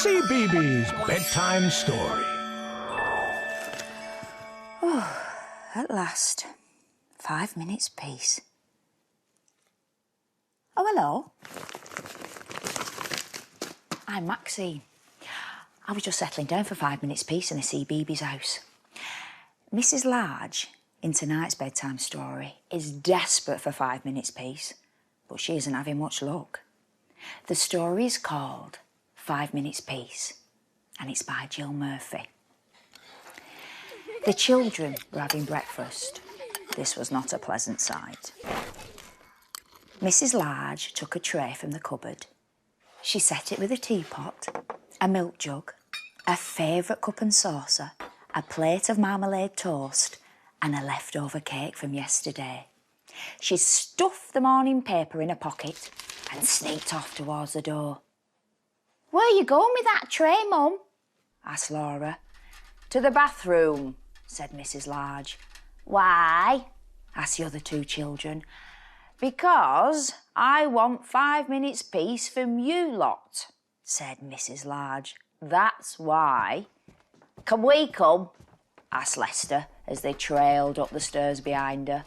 CBeebies Bedtime Story. Oh, at last. 5 minutes peace. Oh, hello. I'm Maxine. I was just settling down for 5 minutes peace in a CBeebies house. Mrs. Large, in tonight's bedtime story, is desperate for 5 minutes peace, but she isn't having much luck. The story is called 5 Minutes Peace, and it's by Jill Murphy. The children were having breakfast. This was not a pleasant sight. Mrs. Large took a tray from the cupboard. She set it with a teapot, a milk jug, a favourite cup and saucer, a plate of marmalade toast, and a leftover cake from yesterday. She stuffed the morning paper in a pocket and sneaked off towards the door. "Where are you going with that tray, Mum?" asked Laura. "To the bathroom," said Mrs. Large. "Why?" asked the other two children. "Because I want 5 minutes peace from you lot," said Mrs. Large. "That's why." "Can we come?" asked Lester as they trailed up the stairs behind her.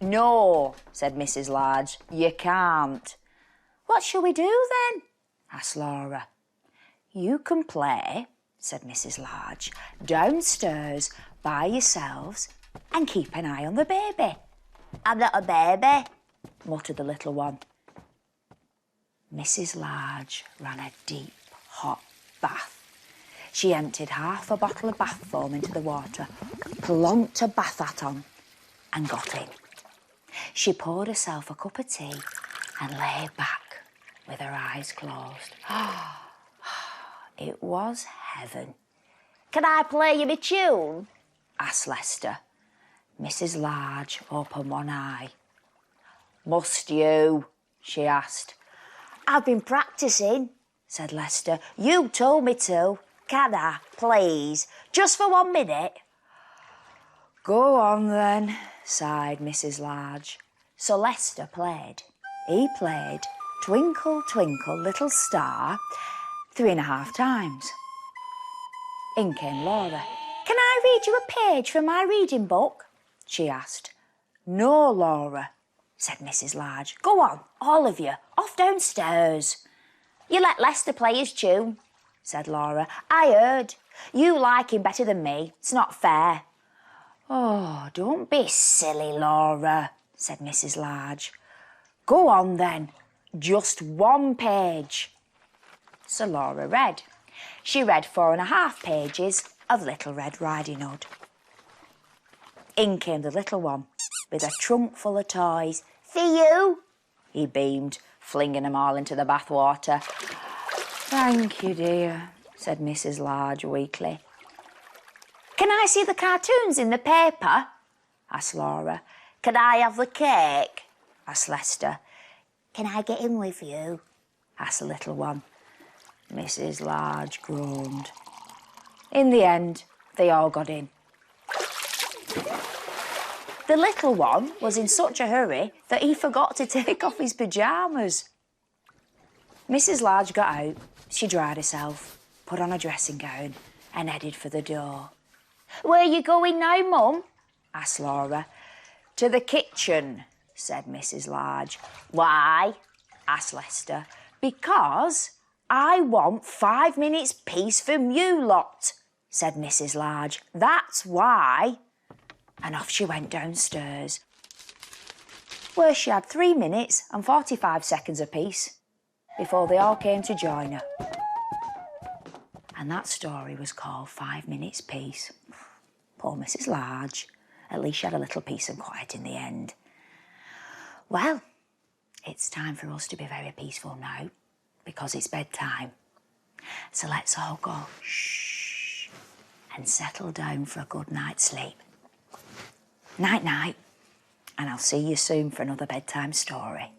"No," said Mrs. Large, "you can't." "What shall we do then?" asked Laura. "You can play," said Mrs. Large, "downstairs by yourselves and keep an eye on the baby." "I'm not a baby," muttered the little one. Mrs. Large ran a deep, hot bath. She emptied half a bottle of bath foam into the water, plonked her bath hat on and got in. She poured herself a cup of tea and lay back with her eyes closed. It was heaven. "Can I play you a tune?" asked Lester. Mrs. Large opened one eye. "Must you?" she asked. "I've been practising," said Lester. "You told me to. Can I, please? Just for 1 minute?" "Go on then," sighed Mrs. Large. So Lester played. He played Twinkle, Twinkle, Little Star 3.5 times. In came Laura. "Can I read you a page from my reading book?" she asked. "No, Laura," said Mrs. Large. "Go on, all of you, off downstairs." "You let Lester play his tune," said Laura. "I heard. You like him better than me. It's not fair." "Oh, don't be silly, Laura," said Mrs. Large. "Go on then, just 1 page." So Laura read. She read 4.5 pages of Little Red Riding Hood. In came the little one with a trunk full of toys. "For you," he beamed, flinging them all into the bathwater. "Thank you, dear," said Mrs. Large weakly. "Can I see the cartoons in the paper?" asked Laura. "Can I have the cake?" asked Lester. "Can I get in with you?" asked the little one. Mrs. Large groaned. In the end, they all got in. The little one was in such a hurry that he forgot to take off his pyjamas. Mrs. Large got out, she dried herself, put on a dressing gown and headed for the door. "Where are you going now, Mum?" asked Laura. "To the kitchen," said Mrs. Large. "Why?" asked Lester. "Because I want 5 minutes peace from you lot," said Mrs. Large. "That's why." And off she went downstairs, where she had 3 minutes and 45 seconds apiece before they all came to join her. And that story was called 5 Minutes Peace. Poor Mrs. Large. At least she had a little peace and quiet in the end. Well, it's time for us to be very peaceful now, because it's bedtime. So let's all go shh and settle down for a good night's sleep. Night-night, and I'll see you soon for another bedtime story.